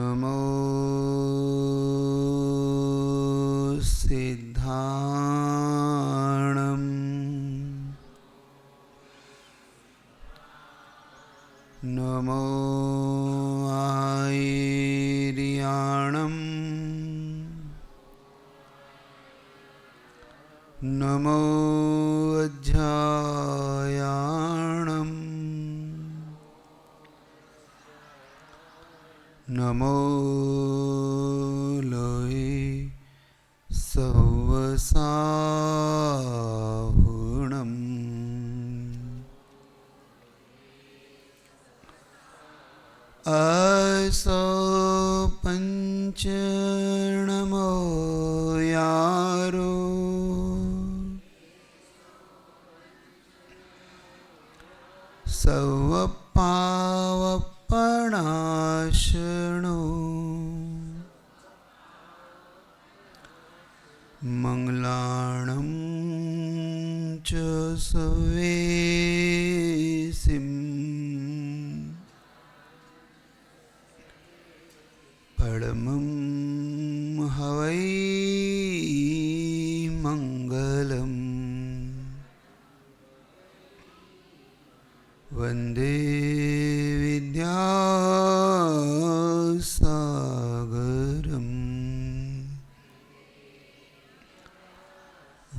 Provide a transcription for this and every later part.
नमो सिद्धाणं नमो आयर्याणं नमो अध्यायाणं नमो लोये सवसाहुणम् असो पंचनमो यारो सवपावपणाशनो मंगलाणं च सवेसिम् परमं हवै मंगलम् वन्दे विद्यासागरम्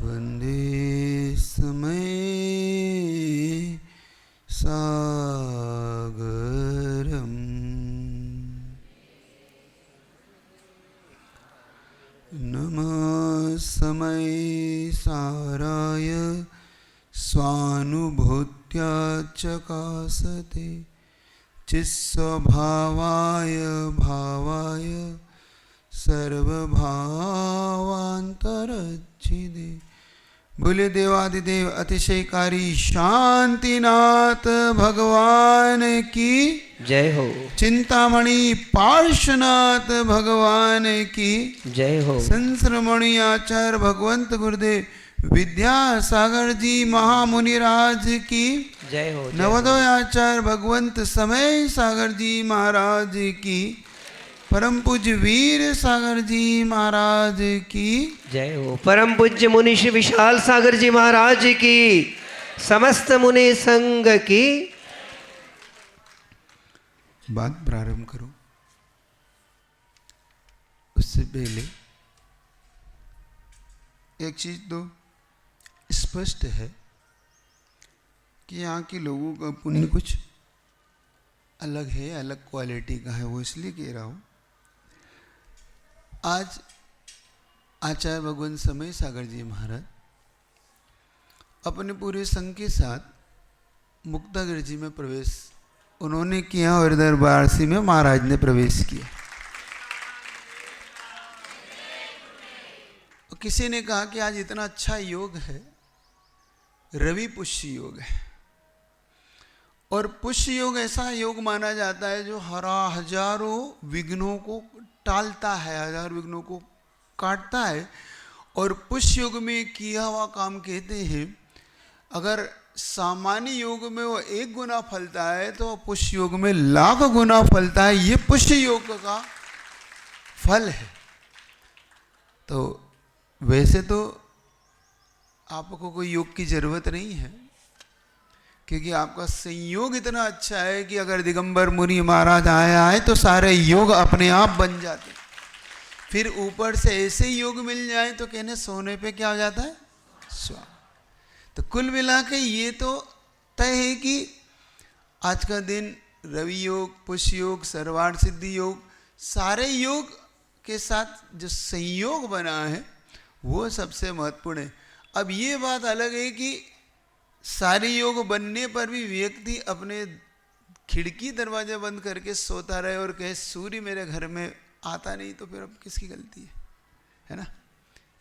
वन्दे समय सागरम् नमः समय साराय स्वानुभूत्या चकासते चित्स्वभावाय भावाय सर्वभावान्तरच्छिदे। बोले देवादिदेव अतिशयकारी शांतिनाथ भगवान की जय हो। चिंतामणि पार्श्वनाथ भगवान की जय हो। संश्रमणि आचार्य भगवंत गुरुदेव विद्यासागर जी महामुनिराज की जय हो। नवोदय आचार्य भगवंत समय सागर जी महाराज की परम पूज्य वीर सागर जी महाराज की जय हो। परम पूज्य मुनि श्री विशाल सागर जी महाराज की समस्त मुनि संघ की। बात प्रारंभ करो उससे पहले एक चीज तो स्पष्ट है कि यहाँ के लोगों का पुण्य कुछ अलग है, अलग क्वालिटी का है। वो इसलिए कह रहा हूँ, आज आचार्य भगवंत समय सागर जी महाराज अपने पूरे संघ के साथ मुक्तागिरि जी में प्रवेश उन्होंने किया और इधर वाराणसी में महाराज ने प्रवेश किया। किसी ने कहा कि आज इतना अच्छा योग है, रवि पुष्य योग है, और पुष्य योग ऐसा योग माना जाता है जो हजारों विघ्नों को टालता है, हजारों विघ्नों को काटता है। और पुष्य योग में किया हुआ काम कहते हैं, अगर सामान्य योग में वो 1 गुना फलता है तो पुष्य योग में लाख गुना फलता है। ये पुष्य योग का फल है। तो वैसे तो आपको कोई योग की जरूरत नहीं है, क्योंकि आपका संयोग इतना अच्छा है कि अगर दिगंबर मुनि महाराज आए तो सारे योग अपने आप बन जाते। फिर ऊपर से ऐसे योग मिल जाए तो कहने सोने पे क्या हो जाता है, सुहागा। तो कुल मिला के ये तो तय है कि आज का दिन रवि योग, पुष्य योग, सर्वार्थ सिद्धि योग, सारे योग के साथ जो संयोग बना है वो सबसे महत्वपूर्ण है। अब ये बात अलग है कि सारे योग बनने पर भी व्यक्ति अपने खिड़की दरवाजे बंद करके सोता रहे और कहे सूर्य मेरे घर में आता नहीं, तो फिर अब किसकी गलती है ना?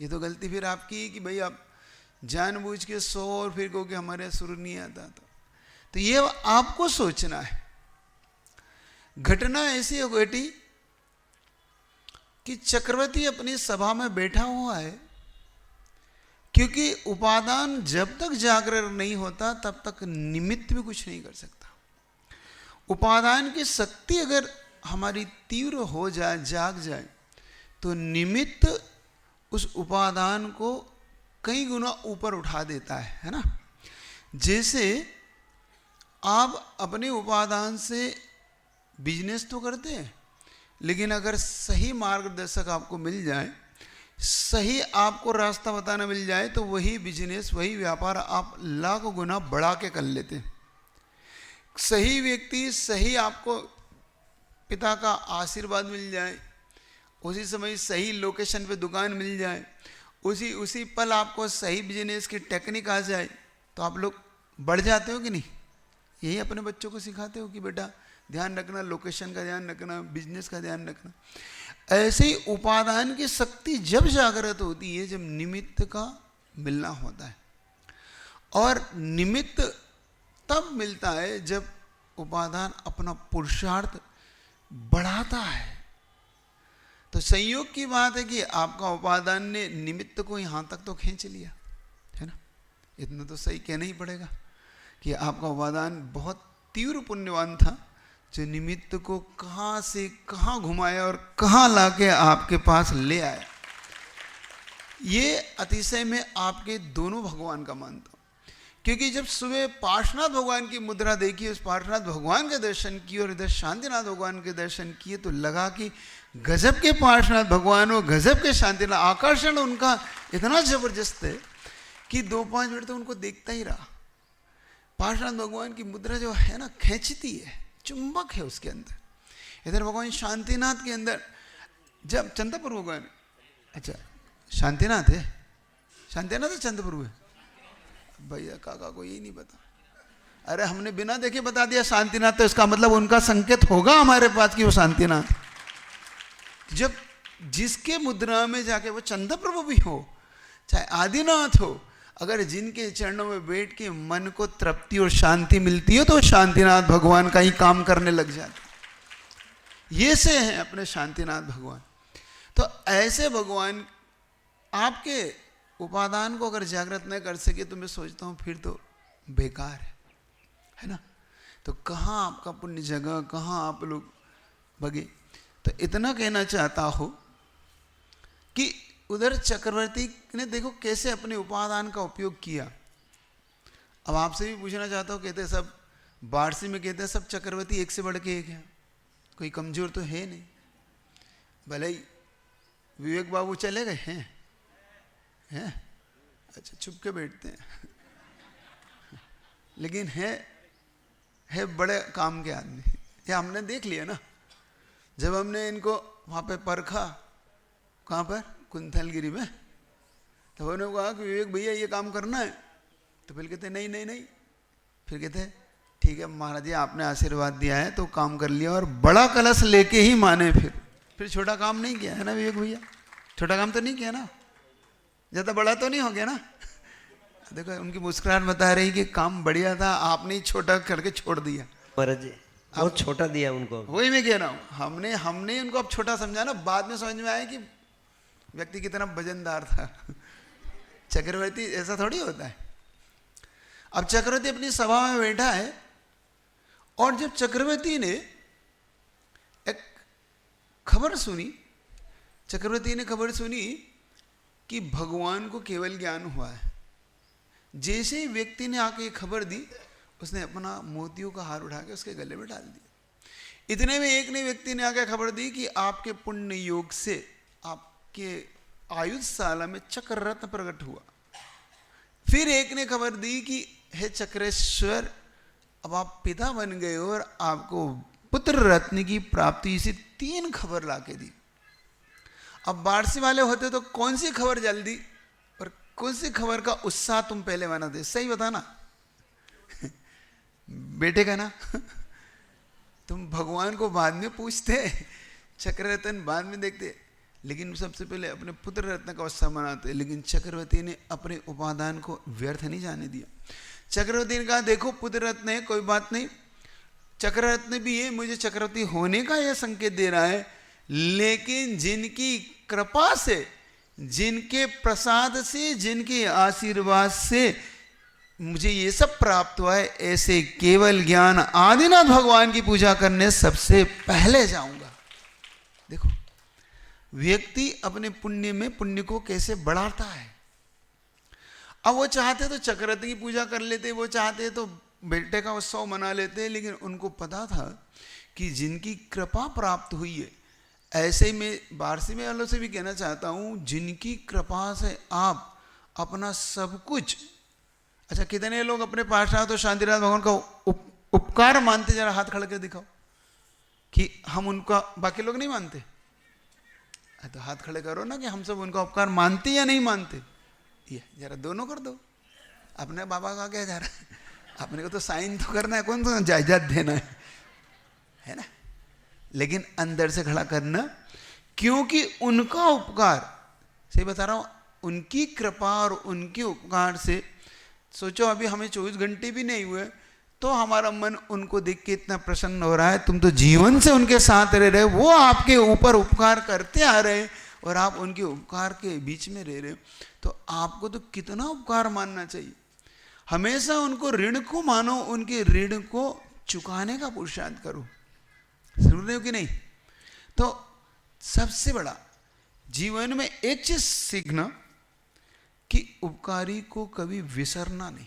ये तो गलती फिर आपकी है कि भाई आप जानबूझ के सो और फिर कहो कि हमारे सूर्य नहीं आता। तो ये आपको सोचना है। घटना ऐसी घटी कि चक्रवर्ती अपनी सभा में बैठा हुआ है, क्योंकि उपादान जब तक जागरण नहीं होता तब तक निमित्त भी कुछ नहीं कर सकता। उपादान की शक्ति अगर हमारी तीव्र हो जाए, जाग जाए, तो निमित्त उस उपादान को कई गुना ऊपर उठा देता है ना। जैसे आप अपने उपादान से बिजनेस तो करते हैं, लेकिन अगर सही मार्गदर्शक आपको मिल जाए, सही आपको रास्ता बताना मिल जाए, तो वही बिजनेस, वही व्यापार आप लाख गुना बढ़ा के कर लेते हैं। सही व्यक्ति, सही आपको पिता का आशीर्वाद मिल जाए, उसी समय सही लोकेशन पे दुकान मिल जाए, उसी पल आपको सही बिजनेस की टेक्निक आ जाए, तो आप लोग बढ़ जाते हो कि नहीं? यही अपने बच्चों को सिखाते हो कि बेटा ध्यान रखना, लोकेशन का ध्यान रखना, बिजनेस का ध्यान रखना। ऐसे ही उपादान की शक्ति जब जागृत होती है, जब निमित्त का मिलना होता है। और निमित्त तब मिलता है जब उपादान अपना पुरुषार्थ बढ़ाता है। तो संयोग की बात है कि आपका उपादान ने निमित्त को यहां तक तो खींच लिया है ना। इतना तो सही कहना ही पड़ेगा कि आपका उपादान बहुत तीव्र पुण्यवान था, जो निमित्त को कहां से कहां घुमाया और कहां लाके आपके पास ले आया। ये अतिशय में आपके दोनों भगवान का मानता हूं, क्योंकि जब सुबह पार्श्वनाथ भगवान की मुद्रा देखी, उस पार्श्वनाथ भगवान के दर्शन किए और इधर शांतिनाथ भगवान के दर्शन किए, तो लगा कि गजब के पार्श्वनाथ भगवान हो, गजब के शांतिनाथ। आकर्षण उनका इतना जबरदस्त है कि 2-5 मिनट तो उनको देखता ही रहा। पार्श्वनाथ भगवान की मुद्रा जो है ना, खींचती है, चुंबक है उसके अंदर। इधर भगवान शांतिनाथ के अंदर, जब चंद्रपुर भगवान, अच्छा शांतिनाथ है, शांतिनाथ है चंद्रपुर है, भैया काका को यही नहीं पता। अरे हमने बिना देखे बता दिया शांतिनाथ, तो इसका मतलब उनका संकेत होगा हमारे पास कि वो शांतिनाथ। जब जिसके मुद्रा में जाके वो चंद्र प्रभु भी हो, चाहे आदिनाथ हो, अगर जिनके चरणों में बैठ के मन को तृप्ति और शांति मिलती है, तो शांतिनाथ भगवान का ही काम करने लग जाते। ये से हैं अपने शांतिनाथ भगवान। तो ऐसे भगवान आपके उपादान को अगर जागृत न कर सके, तो मैं सोचता हूँ फिर तो बेकार है ना। तो कहाँ आपका पुण्य जगह, कहाँ आप लोग भगे। तो इतना कहना चाहता हो कि उधर चक्रवर्ती ने देखो कैसे अपने उपादान का उपयोग किया। अब आपसे भी पूछना चाहता हूँ, कहते सब वारसी में कहते हैं सब चक्रवर्ती एक से बढ़ के एक है, कोई कमजोर तो है नहीं। भले ही विवेक बाबू चले गए हैं, अच्छा छुप के बैठते हैं, लेकिन है बड़े काम के आदमी। ये हमने देख लिया ना, जब हमने इनको वहाँ पे परखा, कहाँ पर, कुंथलगिरी में, तब उन्होंने कहा कि विवेक भैया ये काम करना है, तो फिर कहते नहीं नहीं नहीं, फिर कहते ठीक है महाराज जी आपने आशीर्वाद दिया है तो काम कर लिया, और बड़ा कलश लेके ही माने। फिर छोटा काम नहीं किया है ना विवेक भैया, छोटा काम तो नहीं किया ना, ज़्यादा बड़ा तो नहीं हो गया ना। देखो उनकी मुस्कुराहट बता रही कि काम बढ़िया था, आपने ही छोटा करके छोड़ दिया। महाराज जी बहुत छोटा दिया उनको। वही मैं कह रहा हूँ, हमने उनको अब छोटा समझा ना, बाद में समझ में आया कि व्यक्ति कितना वजनदार था। चक्रवर्ती ऐसा थोड़ी होता है। अब चक्रवर्ती अपनी सभा में बैठा है, और जब चक्रवर्ती ने एक खबर सुनी, चक्रवर्ती ने खबर सुनी कि भगवान को केवल ज्ञान हुआ है। जैसे ही व्यक्ति ने आके खबर दी, उसने अपना मोतियों का हार उठा के उसके गले में डाल दिया। इतने में एक ने व्यक्ति ने आके खबर दी कि आपके पुण्य योग से आपके आयुधशाला में चक्र रत्न प्रकट हुआ। फिर एक ने खबर दी कि हे चक्रेश्वर, अब आप पिता बन गए और आपको पुत्र रत्न की प्राप्ति, इसी 3 खबर लाके दी। अब वारसी वाले होते तो कौन सी खबर जल्दी और कौन सी खबर का उत्साह तुम पहले मनाते? सही बताना बेटे का ना। तुम भगवान को बाद में पूछते, चक्र रत्न बाद में देखते, लेकिन सबसे पहले अपने पुत्र रत्न का उत्सव मनाते। लेकिन चक्रवर्ती ने अपने उपादान को व्यर्थ नहीं जाने दिया। चक्रवर्ती ने कहा देखो पुत्र रत्न है, कोई बात नहीं, चक्र रत्न भी है, मुझे चक्रवर्ती होने का यह संकेत दे रहा है, लेकिन जिनकी कृपा से, जिनके प्रसाद से, जिनके आशीर्वाद से मुझे ये सब प्राप्त हुआ है, ऐसे केवल ज्ञान आदिनाथ भगवान की पूजा करने सबसे पहले जाऊंगा। देखो व्यक्ति अपने पुण्य में पुण्य को कैसे बढ़ाता है। अब वो चाहते तो चक्रवर्ती की पूजा कर लेते, वो चाहते तो बेटे का उत्सव मना लेते, लेकिन उनको पता था कि जिनकी कृपा प्राप्त हुई है, ऐसे ही मैं वारसी में वालों से भी कहना चाहता हूँ, जिनकी कृपा से आप अपना सब कुछ, अच्छा कितने लोग अपने पार्षद तो शांतिनाथ भगवान का उपकार मानते, जरा हाथ खड़ा कर दिखाओ कि हम उनका, बाकी लोग नहीं मानते, तो हाथ खड़े करो ना कि हम सब उनका उपकार मानते या नहीं मानते, ये जरा दोनों कर दो। अपने बाबा का क्या जा रहा है, अपने को तो साइन तो करना है, कौन सा जायदाद देना है ना, लेकिन अंदर से खड़ा करना, क्योंकि उनका उपकार, सही बता रहा हूं, उनकी कृपा और उनके उपकार से, सोचो अभी हमें 24 घंटे भी नहीं हुए तो हमारा मन उनको देख के इतना प्रसन्न हो रहा है। तुम तो जीवन से उनके साथ रह रहे, वो आपके ऊपर उपकार करते आ रहे और आप उनके उपकार के बीच में रह रहे हो, तो आपको तो कितना उपकार मानना चाहिए। हमेशा उनको ऋण को मानो, उनके ऋण को चुकाने का पुरुषार्थ करो, सुन रहे हो कि नहीं। तो सबसे बड़ा जीवन में एक चीज सीखना कि उपकारी को कभी विसरना नहीं,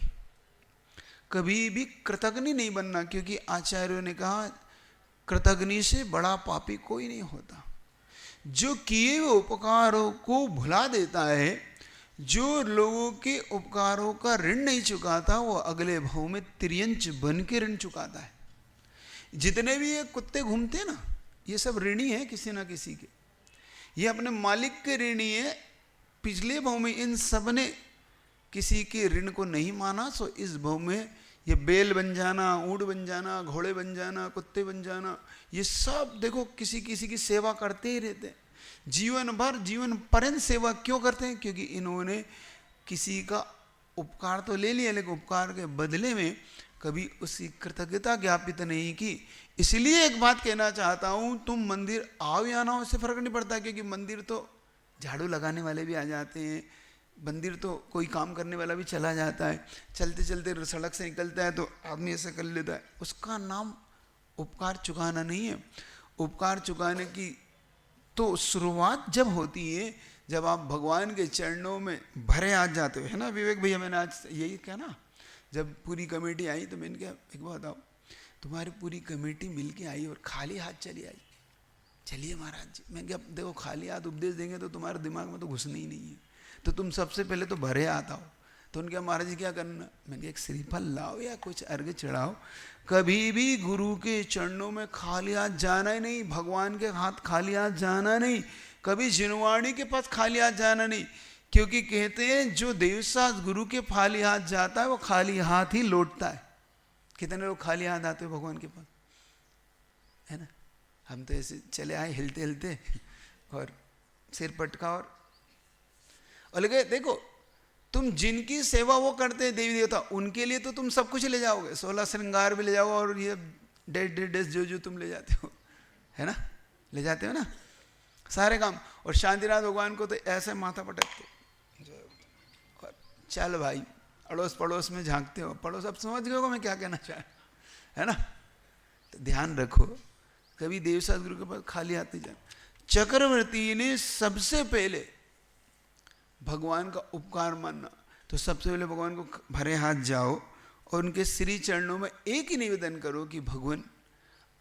कभी भी कृतज्ञ नहीं बनना, क्योंकि आचार्यों ने कहा कृतज्ञ से बड़ा पापी कोई नहीं होता। जो किए हुए उपकारों को भुला देता है, जो लोगों के उपकारों का ऋण नहीं चुकाता, वो अगले भाव में तिर्यंच बन के ऋण चुकाता है। जितने भी ये कुत्ते घूमते हैं ना, ये सब ऋणी है किसी ना किसी के, ये अपने मालिक के ऋणी है। पिछले भाव में इन सब ने किसी के ऋण को नहीं माना, सो इस भाव में ये बैल बन जाना, ऊँट बन जाना, घोड़े बन जाना, कुत्ते बन जाना, ये सब देखो किसी किसी की सेवा करते ही रहते हैं। जीवन भर जीवन पर्यंत सेवा क्यों करते हैं, क्योंकि इन्होंने किसी का उपकार तो ले लिया, लेकिन उपकार के बदले में कभी उसकी कृतज्ञता ज्ञापित नहीं की। इसलिए एक बात कहना चाहता हूँ, तुम मंदिर आओ या ना हो इससे फर्क नहीं पड़ता, क्योंकि मंदिर तो झाड़ू लगाने वाले भी आ जाते हैं, मंदिर तो कोई काम करने वाला भी चला जाता है, चलते चलते सड़क से निकलता है तो आदमी ऐसा कर लेता है, उसका नाम उपकार चुकाना नहीं है। उपकार चुकाने की तो शुरुआत जब होती है जब आप भगवान के चरणों में भरे हाथ जाते हो, है ना विवेक भैया। मैंने आज यही कहा ना, जब पूरी कमेटी आई तो मैंने कहा एक बात बताओ, तुम्हारी पूरी कमेटी मिलके आई और खाली हाथ चली आई, चलिए महाराज जी। मैंने कहा देखो खाली हाथ उपदेश देंगे तो तुम्हारे दिमाग में तो घुसना ही नहीं है, तो तुम सबसे पहले तो भरे हाथ आओ। तो उनके महाराज जी क्या करना, मैंने कहा एक श्रीफल लाओ या कुछ अर्घ चढ़ाओ। कभी भी गुरु के चरणों में खाली हाथ जाना ही नहीं, भगवान के हाथ खाली हाथ जाना नहीं, कभी जिनवाणी के पास खाली हाथ जाना नहीं, क्योंकि कहते हैं जो देवसास गुरु के खाली हाथ जाता है वो खाली हाथ ही लौटता है। कितने लोग खाली हाथ आते हो भगवान के पास, है ना। हम तो ऐसे चले आए हिलते हिलते और सिर पटका और लगे। देखो तुम जिनकी सेवा वो करते हैं देवी देवता, उनके लिए तो तुम सब कुछ ले जाओगे, 16 श्रृंगार भी ले जाओगे और ये डेढ़ जो तुम ले जाते हो, है ना, ले जाते हो ना सारे काम। और शांतिनाथ भगवान को तो ऐसे माथा पटकते और चल भाई, अड़ोस पड़ोस में झांकते हो, पड़ोस अब समझ गए हो मैं क्या कहना चाह, है ना। तो ध्यान रखो कभी देवसास गुरु के पास खाली हाथ नहीं जाना। चक्रवर्ती ने सबसे पहले भगवान का उपकार मानना, तो सबसे पहले भगवान को भरे हाथ जाओ और उनके श्री चरणों में एक ही निवेदन करो कि भगवान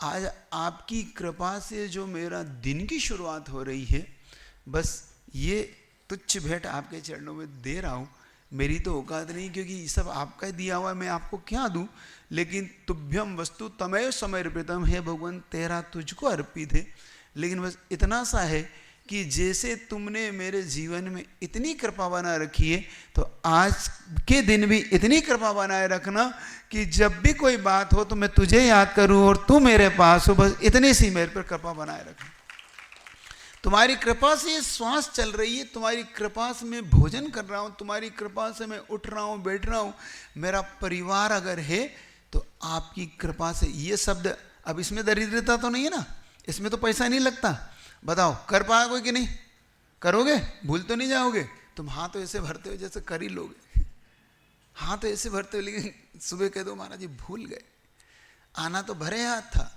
आज आपकी कृपा से जो मेरा दिन की शुरुआत हो रही है, बस ये तुच्छ भेंट आपके चरणों में दे रहा हूँ। मेरी तो औकात नहीं, क्योंकि ये सब आपका दिया हुआ है, मैं आपको क्या दूँ, लेकिन तुभ्यम वस्तु तमेव समर्पितम है भगवान, तेरा तुझको अर्पित है। लेकिन बस इतना सा है कि जैसे तुमने मेरे जीवन में इतनी कृपा बना रखी है, तो आज के दिन भी इतनी कृपा बनाए रखना कि जब भी कोई बात हो तो मैं तुझे याद करूं और तू मेरे पास हो, बस इतनी सी मेरे पर कृपा बनाए रखना। तुम्हारी कृपा से ये श्वास चल रही है, तुम्हारी कृपा से मैं भोजन कर रहा हूँ, तुम्हारी कृपा से मैं उठ रहा हूँ, बैठ रहा हूँ, मेरा परिवार अगर है तो आपकी कृपा से। ये शब्द, अब इसमें दरिद्रता तो नहीं है ना, इसमें तो पैसा नहीं लगता। बताओ कर पाओगे कि नहीं, करोगे, भूल तो नहीं जाओगे। तुम हाथ तो ऐसे भरते हो जैसे कर ही लोगे, हाँ तो ऐसे भरते हो, लेकिन सुबह कह दो महाराज जी भूल गए, आना तो भरे हाथ था,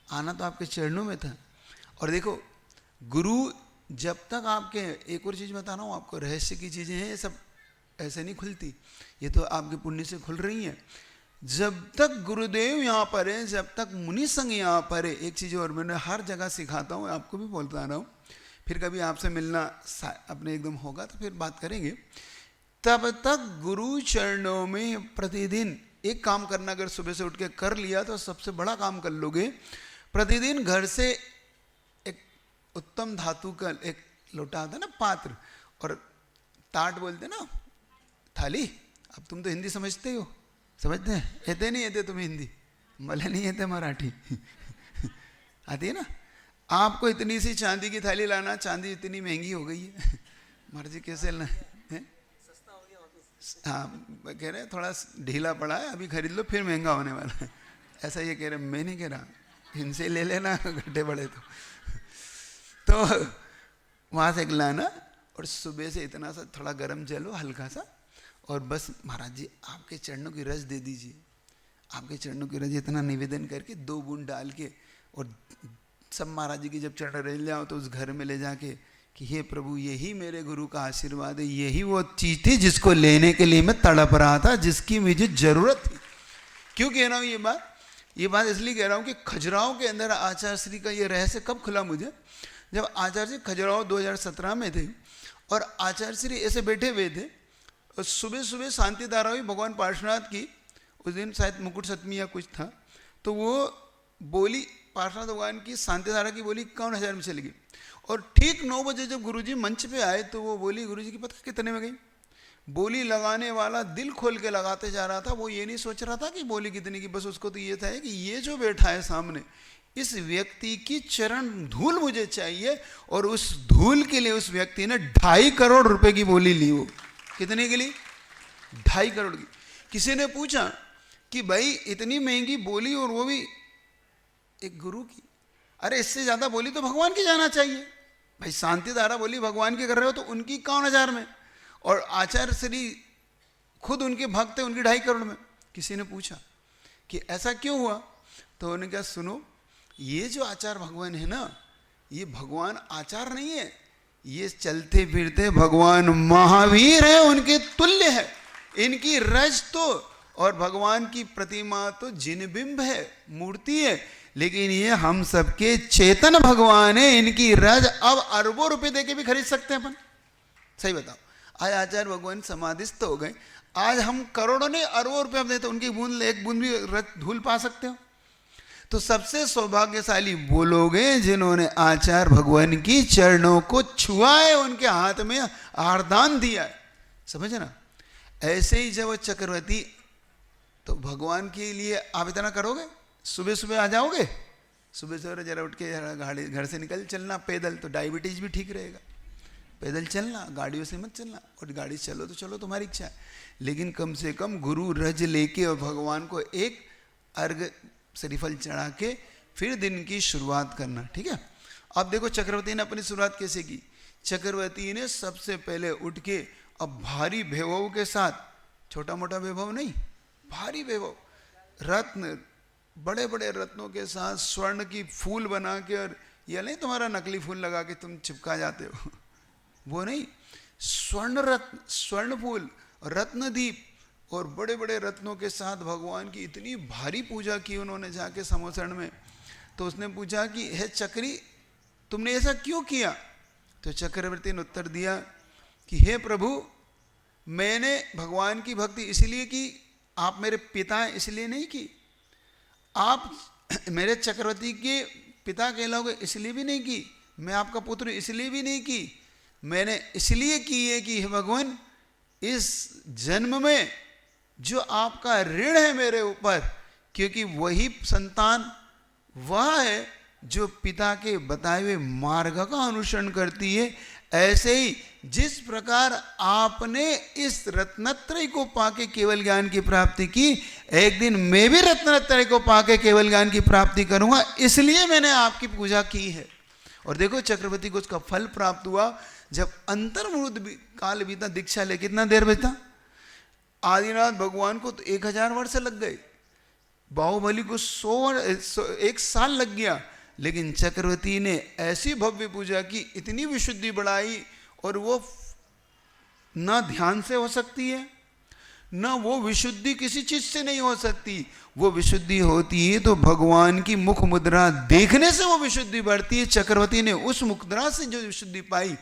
आना तो आपके चरणों में था। और देखो गुरु जब तक आपके, एक और चीज़ बता रहा हूँ आपको, रहस्य की चीज़ें हैं ये सब, ऐसे नहीं खुलती, ये तो आपके पुण्य से खुल रही हैं। जब तक गुरुदेव यहाँ पर है, जब तक मुनि संग यहाँ पर है, एक चीज़ और मैंने हर जगह सिखाता हूँ, आपको भी बोलता रहा हूँ, फिर कभी आपसे मिलना अपने एकदम होगा तो फिर बात करेंगे। तब तक गुरु चरणों में प्रतिदिन एक काम करना, अगर सुबह से उठ के कर लिया तो सबसे बड़ा काम कर लोगे। प्रतिदिन घर से एक उत्तम धातु का एक लोटा आता ना, पात्र, और ताट बोलते ना, थाली। अब तुम तो हिंदी समझते हो, समझते हैं? येते नहीं येते तुम्हें हिंदी? मला नहीं येते मराठी आती है ना? आपको इतनी सी चांदी की थाली लाना, चांदी इतनी महंगी हो गई है मर्जी कैसे लाना है? हाँ कह रहे थोड़ा ढीला पड़ा है, अभी खरीद लो फिर महंगा होने वाला है, ऐसा ये कह रहे। मैं नहीं कह रहा, इनसे ले लेना घटे बड़े तो वहाँ से लाना, और सुबह से इतना सा थोड़ा गर्म जल हो हल्का सा, और बस महाराज जी आपके चरणों की रस दे दीजिए, आपके चरणों की रस इतना निवेदन करके 2 बूंद डाल के, और सब महाराज जी की जब चरण रह जाओ तो उस घर में ले जाके कि हे प्रभु यही मेरे गुरु का आशीर्वाद है, यही वो चीज़ थी जिसको लेने के लिए मैं तड़प रहा था, जिसकी मुझे ज़रूरत थी। क्यों कह रहा हूँ ये बात इसलिए कह रहा हूँ कि खजुराहो के अंदर आचार्य श्री का ये रहस्य कब खुला मुझे, जब आचार्य जी खजुराहो 2017 में थे, और आचार्य श्री ऐसे बैठे हुए थे, और सुबह सुबह शांति धारा हुई भगवान पार्श्वनाथ की, उस दिन शायद मुकुट सप्तमी या कुछ था, तो वो बोली पार्श्वनाथ भगवान की शांति धारा की बोली 51,000 में चली गई। और ठीक 9 बजे जब गुरुजी मंच पे आए तो वो बोली गुरुजी की पता कितने में गई? बोली लगाने वाला दिल खोल के लगाते जा रहा था, वो ये नहीं सोच रहा था कि बोली कितने की, बस उसको तो ये था कि ये जो बैठा है सामने, इस व्यक्ति की चरण धूल मुझे चाहिए, और उस धूल के लिए उस व्यक्ति ने 2.5 करोड़ रुपए की बोली ली। वो कितने के लिए? 2.5 करोड़ की। किसी ने पूछा कि भाई इतनी महंगी बोली और वो भी एक गुरु की, अरे इससे ज्यादा बोली तो भगवान की जाना चाहिए भाई, शांति धारा बोली भगवान की कर रहे हो तो उनकी 51,000 में, और आचार्य श्री खुद उनके भक्त है, उनकी 2.5 करोड़ में। किसी ने पूछा कि ऐसा क्यों हुआ, तो उन्होंने कहा सुनो, ये जो आचार्य भगवान है ना, ये भगवान आचार्य नहीं है, ये चलते फिरते भगवान महावीर है, उनके तुल्य है। इनकी रज तो और भगवान की प्रतिमा तो जिनबिंब है, मूर्ति है, लेकिन ये हम सबके चेतन भगवान है। इनकी रज अब अरबों रुपए देके भी खरीद सकते हैं अपन। सही बताओ, आज आचार्य भगवान समाधिस्थ हो गए, आज हम करोड़ों ने अरबों रुपए अब देते, उनकी बूंद एक बूंद भी धूल पा सकते हो। तो सबसे सौभाग्यशाली वो लोग हैं जिन्होंने आचार्य भगवान की चरणों को छुआ है, उनके हाथ में आरदान दिया है। समझ ना? ऐसे ही जब चक्रवर्ती, तो भगवान के लिए आप इतना करोगे, सुबह सुबह आ जाओगे, सुबह सुबह जरा उठ के जरा गाड़ी घर से निकल चलना पैदल, तो डायबिटीज भी ठीक रहेगा। पैदल चलना, गाड़ियों से मत चलना, और गाड़ी चलो तो चलो तुम्हारी इच्छा है, लेकिन कम से कम गुरु रज लेके और भगवान को एक अर्घ श्रीफल चढ़ा के फिर दिन की शुरुआत करना। ठीक है? अब देखो चक्रवर्ती ने अपनी शुरुआत कैसे की। चक्रवर्ती ने सबसे पहले उठ के अब भारी वैभव के साथ, छोटा मोटा वैभव नहीं, भारी वैभव, रत्न, बड़े बड़े रत्नों के साथ स्वर्ण की फूल बना के, और यह नहीं तुम्हारा नकली फूल लगा के तुम चिपका जाते हो, वो नहीं, स्वर्ण रत्न, स्वर्ण फूल, रत्नदीप और बड़े बड़े रत्नों के साथ भगवान की इतनी भारी पूजा की उन्होंने जाके समोसण में। तो उसने पूछा कि हे चक्री, तुमने ऐसा क्यों किया? तो चक्रवर्ती ने उत्तर दिया कि हे प्रभु, मैंने भगवान की भक्ति इसलिए की, आप मेरे पिता हैं इसलिए नहीं की, आप मेरे चक्रवर्ती के पिता कहलाओगे इसलिए भी नहीं की, मैं आपका पुत्र इसलिए भी नहीं की, मैंने इसलिए की है कि हे भगवान, इस जन्म में जो आपका ऋण है मेरे ऊपर, क्योंकि वही संतान वह है जो पिता के बताए हुए मार्ग का अनुसरण करती है। ऐसे ही जिस प्रकार आपने इस रत्नत्रय को पाके केवल ज्ञान की प्राप्ति की, एक दिन मैं भी रत्नत्रय को पाके केवल ज्ञान की प्राप्ति करूंगा, इसलिए मैंने आपकी पूजा की है। और देखो चक्रवर्ती को उसका फल प्राप्त हुआ। जब अंतर्मुहूर्त काल बीता, दीक्षा ले कितना देर बचता, आदिनाथ भगवान को तो 1000 वर्ष लग गए, बाहुबली को 1 साल लग गया, लेकिन चक्रवर्ती ने ऐसी भव्य पूजा की, इतनी विशुद्धि बढ़ाई, और वो ना ध्यान से हो सकती है, ना वो विशुद्धि किसी चीज से नहीं हो सकती। वो विशुद्धि होती है तो भगवान की मुख मुद्रा देखने से वो विशुद्धि बढ़ती है। चक्रवर्ती ने उस मुद्रा से जो विशुद्धि पाई,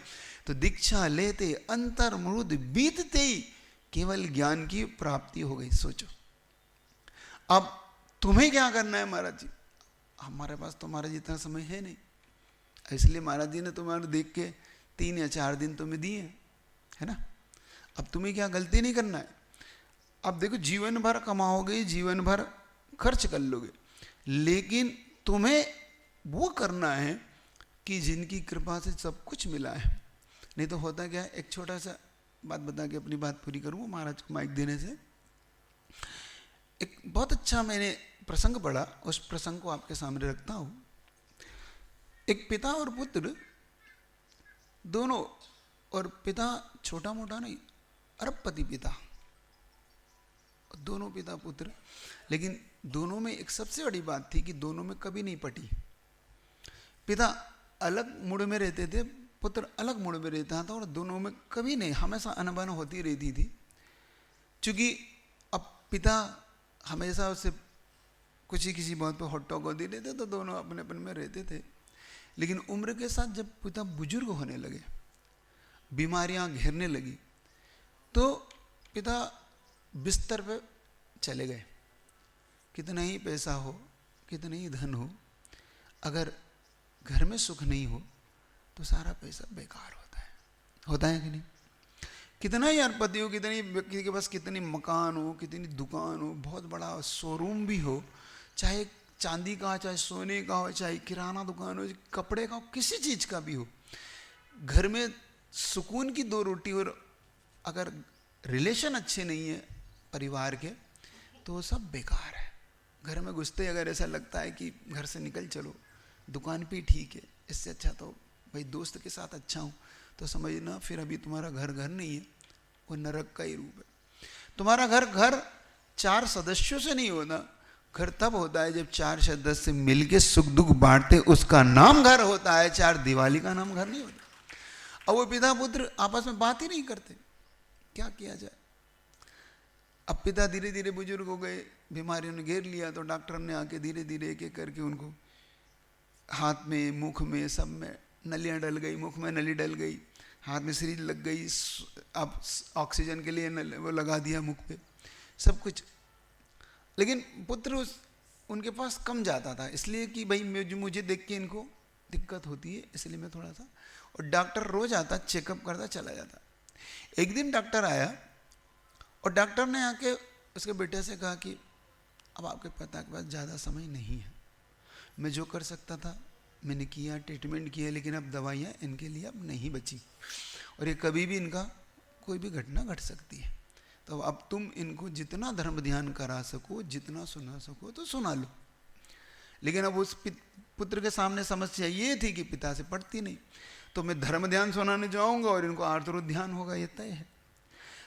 तो दीक्षा लेते अंतर्मुद बीतते ही केवल ज्ञान की प्राप्ति हो गई। सोचो अब तुम्हें क्या करना है महाराज जी? हमारे पास तो महाराज इतना समय है नहीं, इसलिए महाराज जी ने तुम्हारे देख के 3 या 4 दिन तुम्हें दिए, है ना। अब तुम्हें क्या गलती नहीं करना है। अब देखो, जीवन भर कमाओगे, जीवन भर खर्च कर लोगे, लेकिन तुम्हें वो करना है कि जिनकी कृपा से सब कुछ मिला है। नहीं तो होता क्या है, एक छोटा सा बात बता के अपनी बात पूरी करूँगा महाराज को माइक देने से। एक बहुत अच्छा मैंने प्रसंग पढ़ा, उस प्रसंग को आपके सामने रखता हूँ। एक पिता और पुत्र दोनों, और पिता छोटा मोटा नहीं, अरबपति पिता, दोनों पिता पुत्र, लेकिन दोनों में एक सबसे बड़ी बात थी कि दोनों में कभी नहीं पटी। पिता अलग मूड में रहते थे, पुत्र अलग मूड में रहता था, और दोनों में कभी नहीं, हमेशा अनबन होती रहती थी। क्योंकि अब पिता हमेशा उससे कुछ ही किसी बात पर हॉट टॉक होती रहते, तो दोनों अपने अपन में रहते थे। लेकिन उम्र के साथ जब पिता बुजुर्ग होने लगे, बीमारियां घेरने लगी, तो पिता बिस्तर पे चले गए। कितना ही पैसा हो, कितना ही धन हो, अगर घर में सुख नहीं हो तो सारा पैसा बेकार होता है कि नहीं। कितना ही अरबपति हो, कितनी व्यक्ति के पास कितनी मकान हो, कितनी दुकान हो, बहुत बड़ा शोरूम भी हो, चाहे चांदी का, चाहे सोने का हो, चाहे किराना दुकान हो, कपड़े का हो, किसी चीज का भी हो, घर में सुकून की 2 रोटी और अगर रिलेशन अच्छे नहीं है परिवार के, तो वो सब बेकार है। घर में घुसते अगर ऐसा लगता है कि घर से निकल चलो, दुकान पे ठीक है, इससे अच्छा तो भाई दोस्त के साथ अच्छा हूँ, तो समझना फिर अभी तुम्हारा घर घर नहीं है, वो नरक का ही रूप है। तुम्हारा घर 4 सदस्यों से नहीं होता, घर तब होता है जब 4 सदस्य मिलके सुख दुख बांटते, उसका नाम घर होता है, 4 दीवाली का नाम घर नहीं होता। अब वो पिता पुत्र आपस में बात ही नहीं करते, क्या किया जाए। अब पिता धीरे धीरे बुजुर्ग हो गए, बीमारियों ने घेर लिया, तो डॉक्टर ने आके धीरे धीरे एक एक करके उनको हाथ में, मुख में, सब में नलियां डल गई, मुख में नली डल गई, हाथ में सीरीज लग गई, अब ऑक्सीजन के लिए वो लगा दिया मुख पे, सब कुछ। लेकिन पुत्र उनके पास कम जाता था, इसलिए कि भाई मुझे देख के इनको दिक्कत होती है, इसलिए मैं थोड़ा सा, और डॉक्टर रोज आता, चेकअप करता चला जाता। एक दिन डॉक्टर आया और डॉक्टर ने आके उसके बेटे से कहा कि अब आपके पिता के पास ज़्यादा समय नहीं है, मैं जो कर सकता था मैंने किया, ट्रीटमेंट किया, लेकिन अब दवाइयाँ इनके लिए अब नहीं बची, और ये कभी भी इनका कोई भी घटना घट सकती है, तो अब तुम इनको जितना धर्म ध्यान करा सको, जितना सुना सको तो सुना लो। लेकिन अब उस पुत्र के सामने समस्या ये थी कि पिता से पढ़ती नहीं, तो मैं धर्म ध्यान सुनाने जाऊंगा और इनको आर्तरुद ध्यान होगा, ये तय है।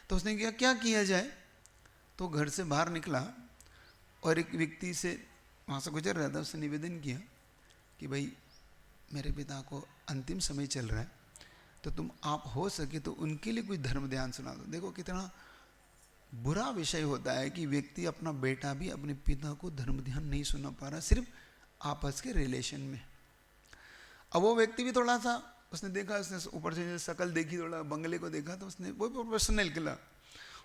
तो उसने क्या किया जाए, तो घर से बाहर निकला और एक व्यक्ति से वहाँ से गुजर रहा था, उसने निवेदन किया कि भाई मेरे पिता को अंतिम समय चल रहा है, तो तुम आप हो सके तो उनके लिए कोई धर्म ध्यान सुना दो। देखो कितना बुरा विषय होता है कि व्यक्ति, अपना बेटा भी अपने पिता को धर्म ध्यान नहीं सुना पा रहा, सिर्फ आपस के रिलेशन में। अब वो व्यक्ति भी थोड़ा सा, उसने देखा, उसने ऊपर से शकल देखी, थोड़ा बंगले को देखा, तो उसने वो प्रोफेशनल निकला,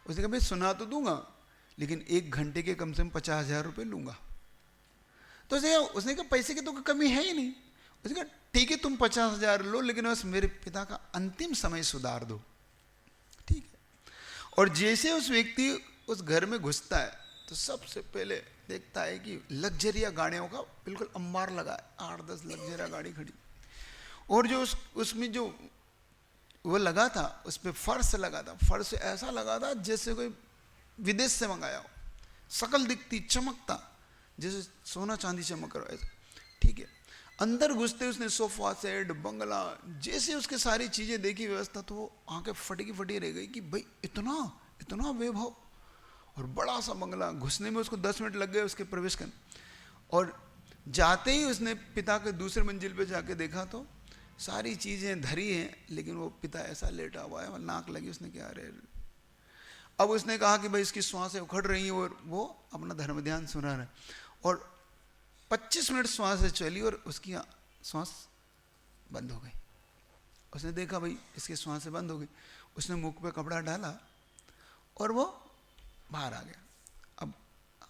उसने कहा भाई सुना तो दूंगा, लेकिन 1 घंटे के कम से कम 50,000 रुपये लूंगा। तो उसने कहा पैसे की तो कमी है ही नहीं। उसने कहा ठीक है तुम 50,000 लो, लेकिन बस मेरे पिता का अंतिम समय सुधार दो, ठीक है। और जैसे उस व्यक्ति उस घर में घुसता है, तो सबसे पहले देखता है कि लग्जरिया गाड़ियों का बिल्कुल अंबार लगा है, 8-10 लग्जरिया गाड़ी खड़ी, और जो उसमें जो वो लगा था, उस पर फर्श लगा था, फर्श ऐसा लगा था जैसे कोई विदेश से मंगाया हो, शकल दिखती, चमकता जैसे सोना चांदी चमक रहा है, ठीक है। अंदर घुसते उसने सोफा सेट, बंगला, जैसे उसके सारी चीजें देखी, व्यवस्था, तो वो आंखें फटी रह गई कि भाई इतना इतना वैभव, और बड़ा सा बंगला, घुसने में उसको 10 मिनट लग गए उसके प्रवेश करने। और जाते ही उसने पिता के दूसरे मंजिल पे जाके देखा तो सारी चीज़ें धरी हैं, लेकिन वो पिता ऐसा लेटा हुआ है और नाक लगी। उसने क्या, अरे। अब उसने कहा कि भाई इसकी श्वासें उखड़ रही हैं और वो अपना धर्म ध्यान सुना रहा है। और 25 मिनट श्वास चली और उसकी श्वास बंद हो गई। उसने देखा भाई इसकी श्वासें बंद हो गई। उसने मुख पे कपड़ा डाला और वो बाहर आ गया। अब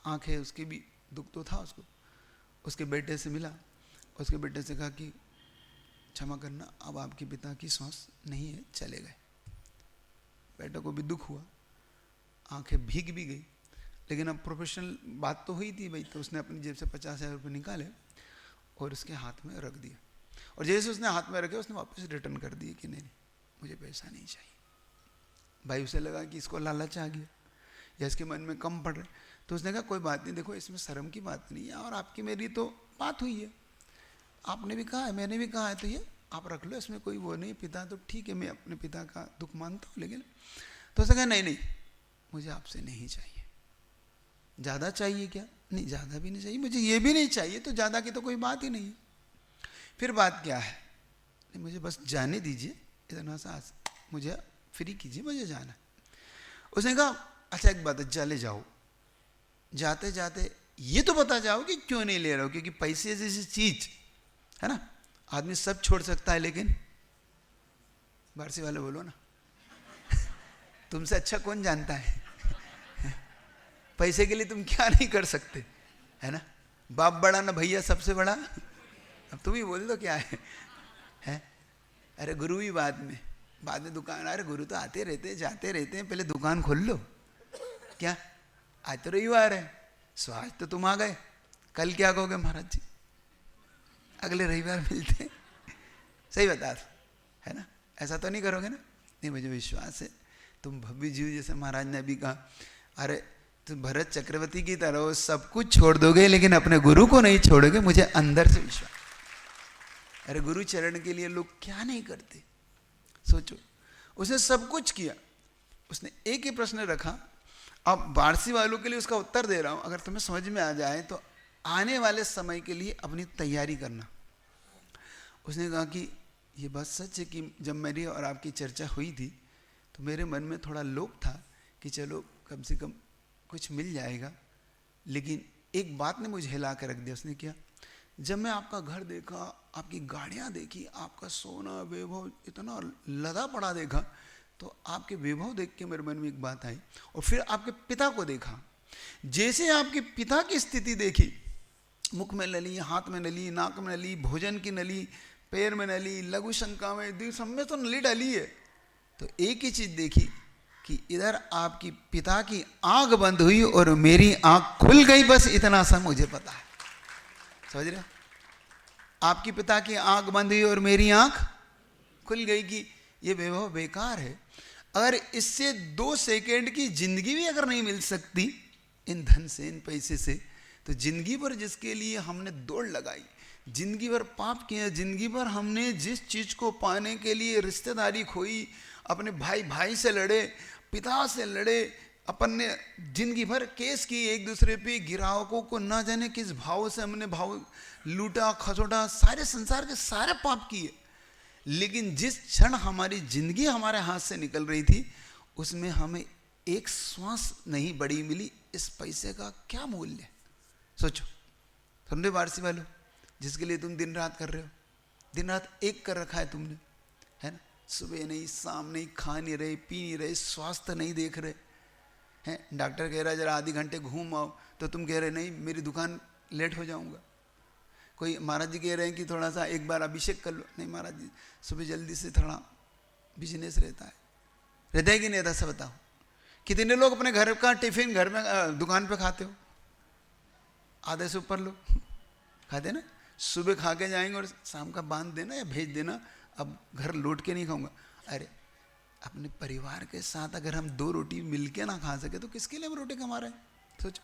आंखें उसकी भी, दुख तो था उसको। उसके बेटे से मिला, उसके बेटे से कहा कि क्षमा करना, अब आपके पिता की सांस नहीं है, चले गए। बेटे को भी दुख हुआ, आंखें भीग भी गई, लेकिन अब प्रोफेशनल बात तो हुई थी भाई। तो उसने अपनी जेब से 50,000 रुपये निकाले और उसके हाथ में रख दिया। और जैसे उसने हाथ में रखे उसने वापस रिटर्न कर दिए कि नहीं मुझे पैसा नहीं चाहिए। भाई उसे लगा कि इसको लालच आ गया या इसके मन में कम पड़ रहा है। तो उसने कहा कोई बात नहीं, देखो इसमें शर्म की बात नहीं है, और आपकी मेरी तो बात हुई है, आपने भी कहा है मैंने भी कहा है, तो ये आप रख लो, इसमें कोई वो नहीं। पिता तो ठीक है, मैं अपने पिता का दुख मानता हूँ, लेकिन तो उसने कहा नहीं नहीं मुझे आपसे नहीं चाहिए। ज़्यादा चाहिए क्या? नहीं ज़्यादा भी नहीं चाहिए, मुझे ये भी नहीं चाहिए, तो ज़्यादा की तो कोई बात ही नहीं है। फिर बात क्या है? नहीं मुझे बस जाने दीजिए, इतना सा मुझे फ्री कीजिए, मुझे जाना है। उसने कहा अच्छा एक बात है, चले जाओ, जाते जाते ये तो बता जाओ कि क्यों नहीं ले रहे हो, क्योंकि पैसे जैसी चीज है ना, आदमी सब छोड़ सकता है, लेकिन बारसी वाले बोलो ना तुमसे अच्छा कौन जानता है पैसे के लिए तुम क्या नहीं कर सकते, है ना। बाप बड़ा ना भैया सबसे बड़ा, अब तुम ही बोल दो क्या है? अरे गुरु भी बाद में दुकान, अरे गुरु तो आते रहते जाते रहते हैं, पहले दुकान खोल लो। क्या आज तो रविवार है, सो आज तो तुम आ गए, कल क्या कहोगे महाराज जी, अगले रविवार मिलते। सही बता है ना, ऐसा तो नहीं करोगे ना? नहीं मुझे विश्वास है तुम भव्य जीव, जैसे महाराज ने अभी कहा, अरे तुम भरत चक्रवर्ती की तरह सब कुछ छोड़ दोगे लेकिन अपने गुरु को नहीं छोड़ोगे, मुझे अंदर से विश्वास। अरे गुरु चरण के लिए लोग क्या नहीं करते, सोचो। उसने सब कुछ किया, उसने एक ही प्रश्न रखा। अब बारसी वालों के लिए उसका उत्तर दे रहा हूं, अगर तुम्हें समझ में आ जाए तो आने वाले समय के लिए अपनी तैयारी करना। उसने कहा कि ये बात सच है कि जब मेरी और आपकी चर्चा हुई थी तो मेरे मन में थोड़ा लोभ था कि चलो कम से कम कुछ मिल जाएगा, लेकिन एक बात ने मुझे हिला कर रख दिया। उसने क्या, जब मैं आपका घर देखा, आपकी गाड़ियाँ देखी, आपका सोना वैभव इतना लदा पड़ा देखा, तो आपके वैभव देख के मेरे मन में एक बात आई। और फिर आपके पिता को देखा, जैसे आपके पिता की स्थिति देखी, मुख में नली, हाथ में नली, नाक में नली, भोजन की नली, पैर में नली, लघु शंका में, दीर्घ सब में तो नली डाली है। तो एक ही चीज देखी कि इधर आपकी पिता की आंख बंद हुई और मेरी आंख खुल गई, बस इतना सा मुझे पता है। समझ रहे? आपकी पिता की आंख बंद हुई और मेरी आंख खुल गई कि ये वैभव बेकार है। अगर इससे 2 सेकंड की जिंदगी भी अगर नहीं मिल सकती इन धन से, इन पैसे से, तो जिंदगी भर जिसके लिए हमने दौड़ लगाई, जिंदगी भर पाप किया, जिंदगी भर हमने जिस चीज को पाने के लिए रिश्तेदारी खोई, अपने भाई से लड़े, पिता से लड़े, अपन ने जिंदगी भर केस की एक दूसरे पे, गिरावकों को ना जाने किस भाव से हमने भाव लूटा खसोटा, सारे संसार के सारे पाप किए। लेकिन जिस क्षण हमारी जिंदगी हमारे हाथ से निकल रही थी, उसमें हमें एक श्वास नहीं बड़ी मिली। इस पैसे का क्या मूल्य? सोचो। समझे बारसी वालों, जिसके लिए तुम दिन रात कर रहे हो, दिन रात एक कर रखा है तुमने, है ना। सुबह नहीं शाम नहीं, खा नहीं रहे, पी नहीं रहे, स्वास्थ्य नहीं देख रहे हैं। डॉक्टर कह रहा है जरा आधे घंटे घूम आओ, तो तुम कह रहे नहीं मेरी दुकान लेट हो जाऊंगा। कोई महाराज जी कह रहे हैं कि थोड़ा सा एक बार अभिषेक कर लो, नहीं महाराज जी सुबह जल्दी से थोड़ा बिजनेस रहता है कि नहीं रहता? सब बताओ। कितने लोग अपने घर का टिफिन घर में दुकान पे खाते हो? आधे से ऊपर लोग खाते ना। सुबह खा के जाएंगे और शाम का बांध देना या भेज देना, अब घर लौट के नहीं खाऊंगा। अरे अपने परिवार के साथ अगर हम 2 रोटी मिलके ना खा सके तो किसके लिए हम रोटी कमा रहे हैं? सोचो।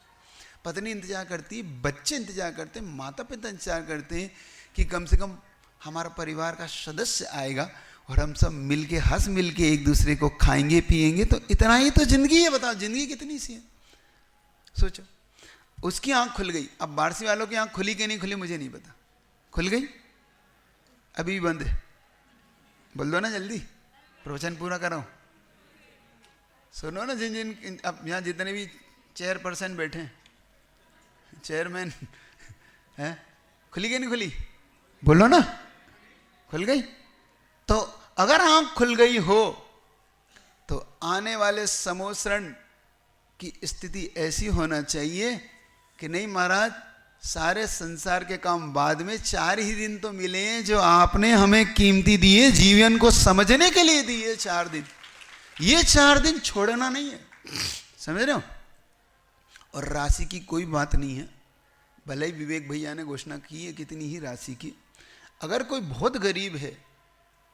पत्नी इंतजार करती, बच्चे इंतजार करते, माता पिता इंतजार करते हैं कि कम से कम हमारा परिवार का सदस्य आएगा और हम सब मिलके हंस मिलके एक दूसरे को खाएंगे पिएंगे। तो इतना ही तो जिंदगी है। बताओ जिंदगी कितनी सी है? सोचो, उसकी आंख खुल गई। अब बारसी वालों की आंख खुली कि नहीं खुली मुझे नहीं पता, खुल गई अभी भी बंद है? बोल दो ना जल्दी, प्रवचन पूरा करो। सुनो ना, जिन जिन अब यहाँ जितने भी चेयरपर्सन बैठे हैं, चेयरमैन हैं, खुली कि नहीं खुली? बोलो ना, खुल गई। तो अगर आंख खुल गई हो तो आने वाले समोसरण की स्थिति ऐसी होना चाहिए कि नहीं महाराज, सारे संसार के काम बाद में, 4 ही दिन तो मिले हैं जो आपने हमें कीमती दिए, जीवन को समझने के लिए दिए 4 दिन। ये 4 दिन छोड़ना नहीं है, समझ रहे हो? और राशि की कोई बात नहीं है, भले ही विवेक भैया ने घोषणा की है कितनी ही राशि की। अगर कोई बहुत गरीब है,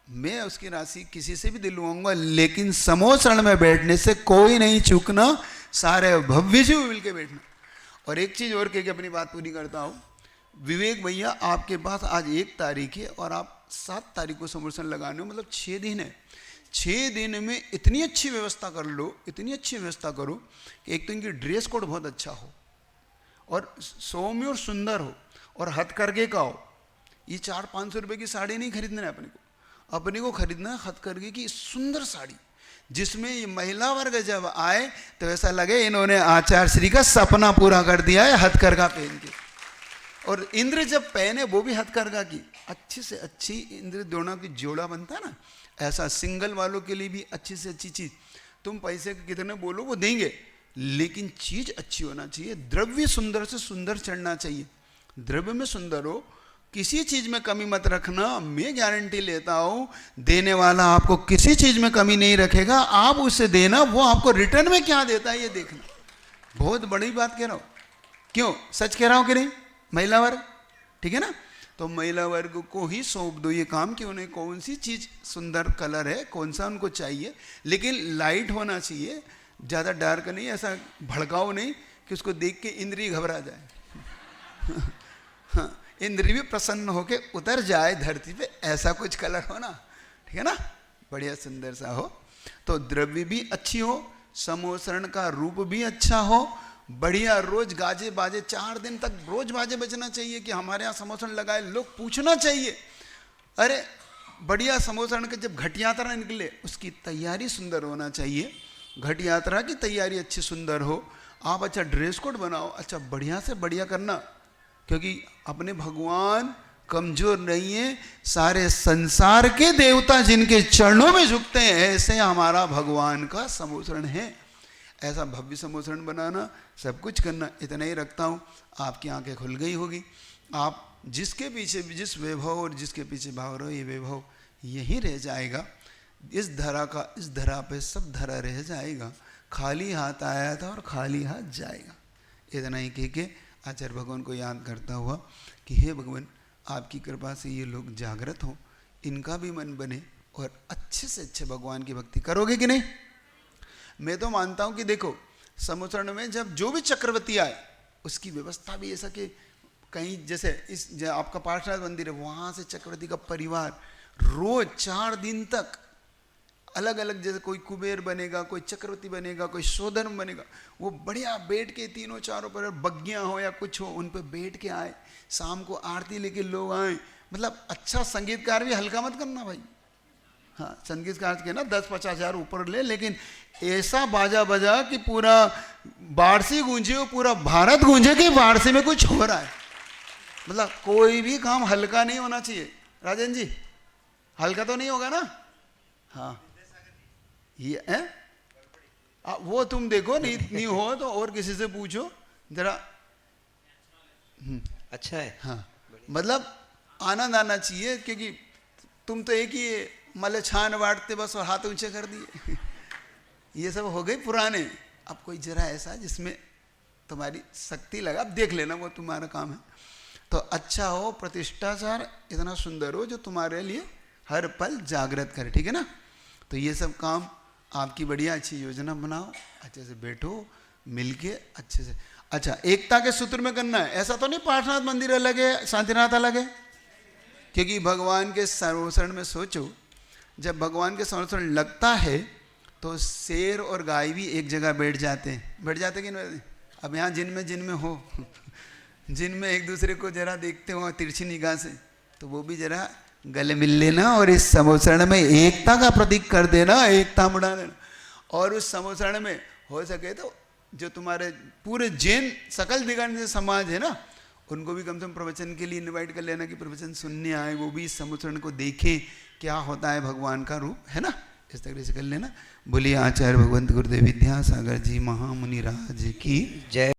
मैं उसकी राशि किसी से भी दिलवाऊंगा, लेकिन समोसरण में बैठने से कोई नहीं चूकना, सारे भव्य से मिल के बैठना। और एक चीज़ और कह के अपनी बात पूरी करता हूँ। विवेक भैया, आपके पास आज 1 तारीख है और आप 7 तारीख को समोसरण लगाने हो, मतलब 6 दिन है। 6 दिन में इतनी अच्छी व्यवस्था कर लो, इतनी अच्छी व्यवस्था करो कि एक तो इनकी ड्रेस कोड बहुत अच्छा हो और सौम्य और सुंदर हो और हथकरघे का हो। ये 400-500 रुपये की साड़ी नहीं खरीदना है अपने को खरीदना है हथकरघे की सुंदर साड़ी, जिसमें ये महिला वर्ग जब आए तो ऐसा लगे इन्होंने आचार्य श्री का सपना पूरा कर दिया है हथकरघा पहन के। और इंद्र जब पहने वो भी हथकरघा की, अच्छी से अच्छी इंद्र दोनों की जोड़ा बनता ना, ऐसा सिंगल वालों के लिए भी अच्छी से अच्छी चीज़। तुम पैसे कितने बोलो वो देंगे, लेकिन चीज़ अच्छी होना चाहिए। द्रव्य सुंदर से सुंदर चढ़ना चाहिए, द्रव्य में सुंदर हो, किसी चीज़ में कमी मत रखना। मैं गारंटी लेता हूँ, देने वाला आपको किसी चीज़ में कमी नहीं रखेगा, आप उसे देना, वो आपको रिटर्न में क्या देता है ये देखना। बहुत बड़ी बात कह रहा हूँ, क्यों? सच कह रहा हूँ कि नहीं? महिला वर्ग, ठीक है ना? तो महिला वर्ग को ही सौंप दो ये काम कि उन्हें कौन सी चीज़ सुंदर कलर है, कौन सा उनको चाहिए, लेकिन लाइट होना चाहिए, ज़्यादा डार्क नहीं, ऐसा भड़काओ नहीं कि उसको देख के इंद्रिय घबरा जाए। हाँ, इंद्रिय भी प्रसन्न होके उतर जाए धरती पे, ऐसा कुछ कलर हो ना, ठीक है ना? बढ़िया सुंदर सा हो, तो द्रव्य भी अच्छी हो, समोसरण का रूप भी अच्छा हो, बढ़िया रोज गाजे बाजे 4 दिन तक रोज बाजे बजना चाहिए कि हमारे यहाँ समोसरण लगाए, लोग पूछना चाहिए। अरे बढ़िया समोसरण के जब घट यात्रा निकले उसकी तैयारी सुंदर होना चाहिए, घट यात्रा की तैयारी अच्छी सुंदर हो। आप अच्छा ड्रेस कोड बनाओ, अच्छा बढ़िया से बढ़िया करना, क्योंकि अपने भगवान कमजोर नहीं है, सारे संसार के देवता जिनके चरणों में झुकते हैं, ऐसे हमारा भगवान का समोसरण है। ऐसा भव्य समोसरण बनाना, सब कुछ करना, इतना ही रखता हूँ। आपकी आंखें खुल गई होगी। आप जिसके पीछे जिस वैभव और जिसके पीछे भाव रहो, ये वैभव यहीं रह जाएगा। इस धरा का, इस धरा पे सब धरा रह जाएगा। खाली हाथ आया था और खाली हाथ जाएगा। इतना ही कह के आचार्य भगवान को याद करता हुआ कि हे भगवान, आपकी कृपा से ये लोग जागृत हों, इनका भी मन बने और अच्छे से अच्छे भगवान की भक्ति करोगे कि नहीं? मैं तो मानता हूँ कि देखो, समोसरण में जब जो भी चक्रवर्ती आए उसकी व्यवस्था भी ऐसा कि कहीं जैसे इस आपका पार्श्वनाथ मंदिर है, वहाँ से चक्रवर्ती का परिवार रोज 4 दिन तक अलग अलग, जैसे कोई कुबेर बनेगा, कोई चक्रवर्ती बनेगा, कोई शोधन बनेगा, वो बढ़िया बैठ के तीनों चारों पर बग्गियाँ हो या कुछ हो उन पर बैठ के आए, शाम को आरती लेके लोग आए। मतलब अच्छा संगीतकार भी हल्का मत करना भाई, हाँ संगीतकार के ना 10-50 हज़ार ऊपर ले, लेकिन ऐसा बाजा बजा कि पूरा वाराणसी गूंजे, पूरा भारत गूंजे कि वाराणसी में कुछ हो रहा है। मतलब कोई भी काम हल्का नहीं होना चाहिए। राजन जी, हल्का तो नहीं होगा ना? हाँ ये है, वो तुम देखो, नहीं हो तो और किसी से पूछो जरा। अच्छा है, हाँ मतलब आनंद आना चाहिए, क्योंकि तुम तो एक ही मले छान बांटते बस और हाथ ऊंचे कर दिए। ये सब हो गए पुराने। अब कोई जरा ऐसा जिसमें तुम्हारी शक्ति लगा, अब देख लेना, वो तुम्हारा काम है। तो अच्छा हो, प्रतिष्ठाचार इतना सुंदर हो जो तुम्हारे लिए हर पल जागृत करे, ठीक है ना? तो ये सब काम आपकी बढ़िया अच्छी योजना बनाओ, अच्छे से बैठो मिलके अच्छे से। अच्छा, एकता के सूत्र में करना है, ऐसा तो नहीं पार्श्वनाथ मंदिर अलग है, शांतिनाथ अलग है, क्योंकि भगवान के समोसरण में सोचो, जब भगवान के समोसरण लगता है तो शेर और गाय भी एक जगह बैठ जाते हैं। बैठ जाते कि नहीं? अब यहाँ जिनमें हो, जिनमें एक दूसरे को जरा देखते हो तिरछी निगाह से, तो वो भी जरा गले मिल लेना और इस समोसरण में एकता का प्रतीक कर देना, एकता बढ़ा देना। और उस समोसरण में हो सके तो जो तुम्हारे पूरे जैन सकल दिगंत समाज है ना, उनको भी कम से कम प्रवचन के लिए इनवाइट कर लेना कि प्रवचन सुनने आए, वो भी इस समोसरण को देखें क्या होता है भगवान का रूप, है ना। इस तरह से कर लेना। बोलिए आचार्य भगवंत गुरुदेव विद्यासागर जी महामुनि राज की जय।